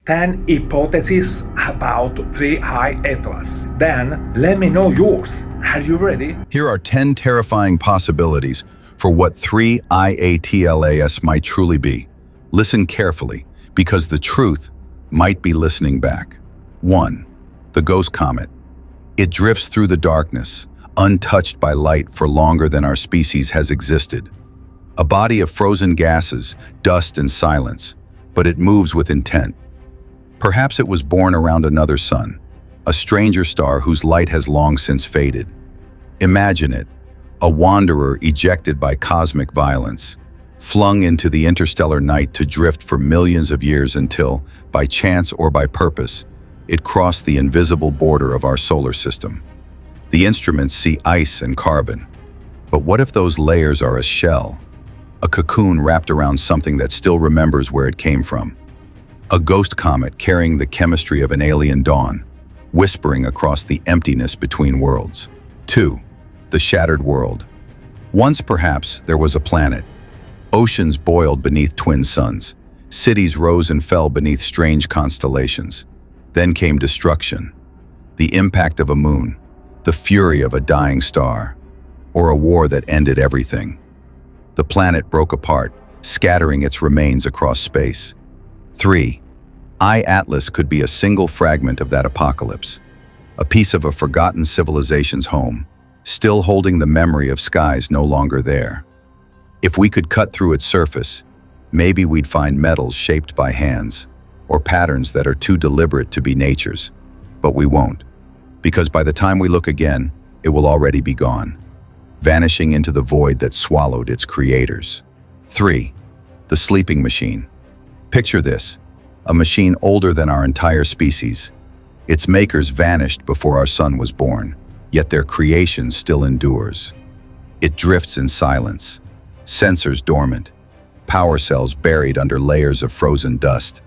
10 hypotheses about 3i Atlas. Then let me know yours. Are you ready? Here are 10 terrifying possibilities for what 3IATLAS might truly be. Listen carefully, because the truth might be listening back. 1. The Ghost Comet. It drifts through the darkness, untouched by light for longer than our species has existed. A body of frozen gases, dust and silence, but it moves with intent. Perhaps it was born around another sun, a stranger star whose light has long since faded. Imagine it, a wanderer ejected by cosmic violence, flung into the interstellar night to drift for millions of years until, by chance or by purpose, it crossed the invisible border of our solar system. The instruments see ice and carbon. But what if those layers are a shell, a cocoon wrapped around something that still remembers where it came from? A ghost comet carrying the chemistry of an alien dawn, whispering across the emptiness between worlds. 2. The Shattered World. Once perhaps there was a planet. Oceans boiled beneath twin suns. Cities rose and fell beneath strange constellations. Then came destruction. The impact of a moon, the fury of a dying star, or a war that ended everything. The planet broke apart, scattering its remains across space. 3. Atlas could be a single fragment of that apocalypse, a piece of a forgotten civilization's home, still holding the memory of skies no longer there. If we could cut through its surface, maybe we'd find metals shaped by hands, or patterns that are too deliberate to be nature's. But we won't, because by the time we look again, it will already be gone, vanishing into the void that swallowed its creators. 3. The Sleeping Machine. Picture this, a machine older than our entire species. Its makers vanished before our sun was born, yet their creation still endures. It drifts in silence, sensors dormant, power cells buried under layers of frozen dust.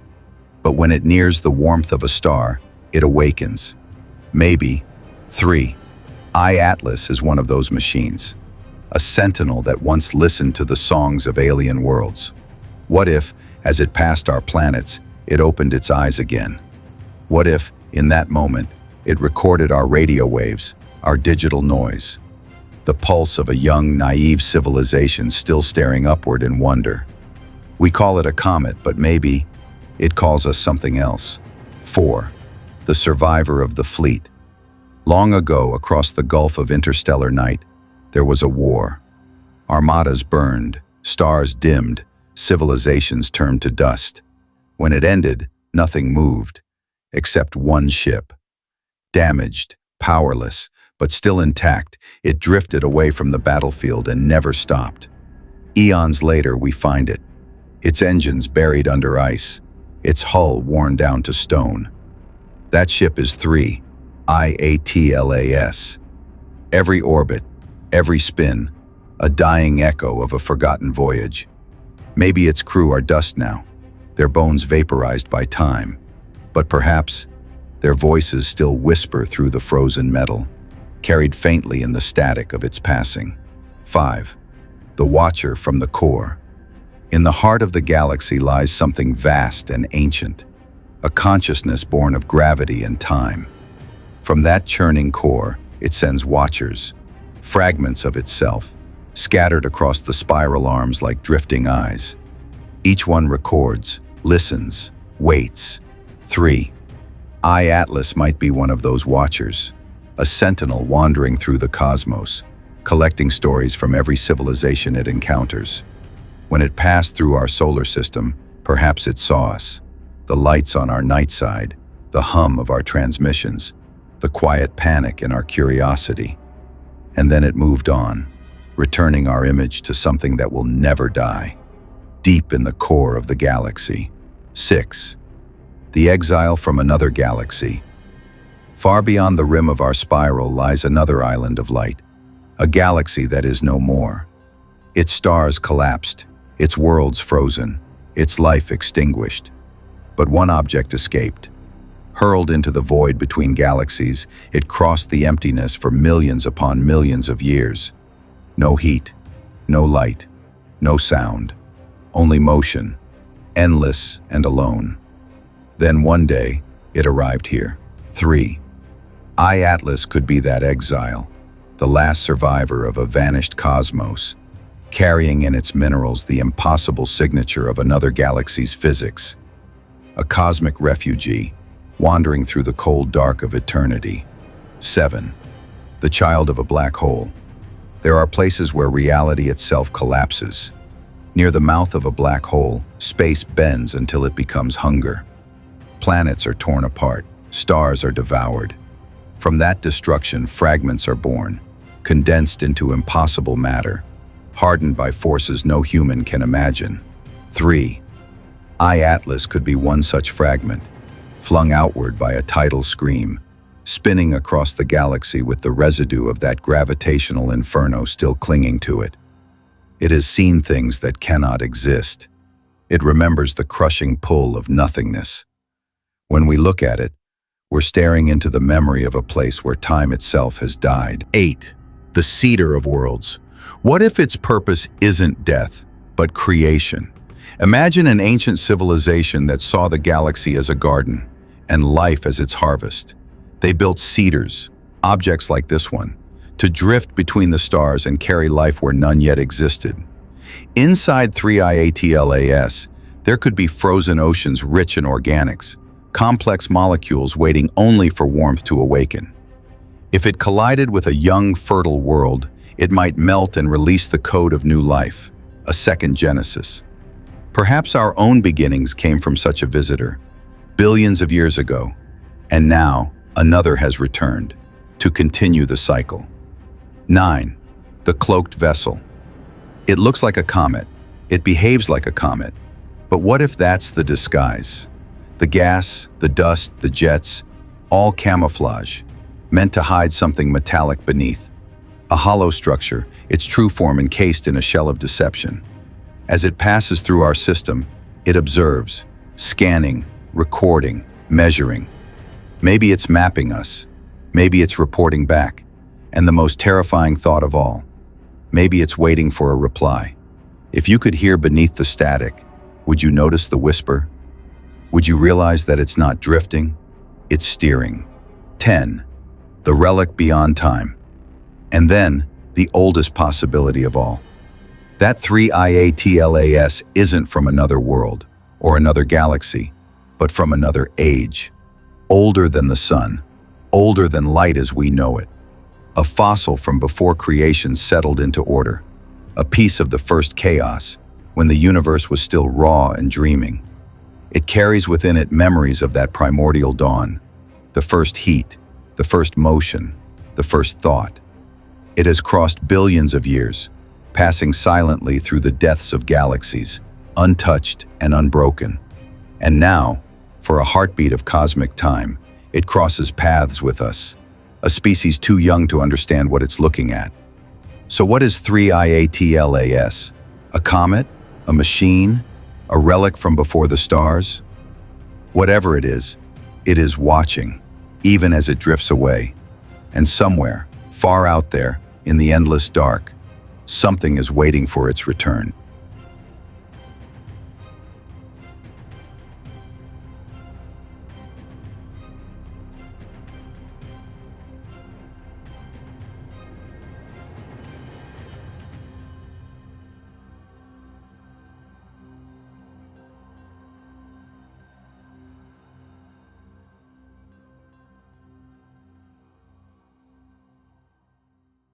But when it nears the warmth of a star, it awakens. Maybe 3. Atlas is one of those machines, a sentinel that once listened to the songs of alien worlds. What if, as it passed our planets, it opened its eyes again? What if, in that moment, it recorded our radio waves, our digital noise, the pulse of a young, naive civilization still staring upward in wonder? We call it a comet, but maybe it calls us something else. 4. The Survivor of the Fleet. Long ago, across the gulf of interstellar night, there was a war. Armadas burned, stars dimmed, civilizations turned to dust. When it ended, nothing moved, except one ship. Damaged, powerless, but still intact, it drifted away from the battlefield and never stopped. Eons later, we find it. Its engines buried under ice, its hull worn down to stone. That ship is 3IATLAS. Every orbit, every spin, a dying echo of a forgotten voyage. Maybe its crew are dust now, their bones vaporized by time, but perhaps their voices still whisper through the frozen metal, carried faintly in the static of its passing. 5. The Watcher from the Core. In the heart of the galaxy lies something vast and ancient, a consciousness born of gravity and time. From that churning core, it sends watchers, fragments of itself, scattered across the spiral arms like drifting eyes. Each one records, listens, waits. 3. Atlas might be one of those watchers, a sentinel wandering through the cosmos, collecting stories from every civilization it encounters. When it passed through our solar system, perhaps it saw us, the lights on our night side, the hum of our transmissions, the quiet panic in our curiosity. And then it moved on, returning our image to something that will never die, deep in the core of the galaxy. 6. The Exile from Another Galaxy. Far beyond the rim of our spiral lies another island of light, a galaxy that is no more. Its stars collapsed, its worlds frozen, its life extinguished. But one object escaped. Hurled into the void between galaxies, it crossed the emptiness for millions upon millions of years. No heat, no light, no sound, only motion, endless and alone. Then one day, it arrived here. 3. I Atlas could be that exile, the last survivor of a vanished cosmos, carrying in its minerals the impossible signature of another galaxy's physics. A cosmic refugee, wandering through the cold dark of eternity. 7. The child of a black hole. There are places where reality itself collapses. Near the mouth of a black hole, space bends until it becomes hunger. Planets are torn apart, stars are devoured. From that destruction, fragments are born, condensed into impossible matter, hardened by forces no human can imagine. 3. I Atlas could be one such fragment, flung outward by a tidal scream, spinning across the galaxy with the residue of that gravitational inferno still clinging to it. It has seen things that cannot exist. It remembers the crushing pull of nothingness. When we look at it, we're staring into the memory of a place where time itself has died. 8. The Cedar of Worlds. What if its purpose isn't death, but creation? Imagine an ancient civilization that saw the galaxy as a garden and life as its harvest. They built cedars, objects like this one, to drift between the stars and carry life where none yet existed. Inside 3IATLAS, there could be frozen oceans rich in organics, complex molecules waiting only for warmth to awaken. If it collided with a young, fertile world, it might melt and release the code of new life, a second Genesis. Perhaps our own beginnings came from such a visitor, billions of years ago, and now another has returned to continue the cycle. 9. The Cloaked Vessel. It looks like a comet. It behaves like a comet. But what if that's the disguise? The gas, the dust, the jets, all camouflage, meant to hide something metallic beneath. A hollow structure, its true form encased in a shell of deception. As it passes through our system, it observes, scanning, recording, measuring. Maybe it's mapping us. Maybe it's reporting back. And the most terrifying thought of all, maybe it's waiting for a reply. If you could hear beneath the static, would you notice the whisper? Would you realize that it's not drifting? It's steering. 10. The Relic Beyond Time. And then, the oldest possibility of all. That 3IATLAS isn't from another world or another galaxy, but from another age. Older than the sun, older than light as we know it. A fossil from before creation settled into order. A piece of the first chaos, when the universe was still raw and dreaming. It carries within it memories of that primordial dawn, the first heat, the first motion, the first thought. It has crossed billions of years, passing silently through the depths of galaxies, untouched and unbroken. And now, for a heartbeat of cosmic time, it crosses paths with us, a species too young to understand what it's looking at. So what is 3IATLAS? A comet? A machine? A relic from before the stars? Whatever it is watching, even as it drifts away. And somewhere, far out there, in the endless dark, something is waiting for its return.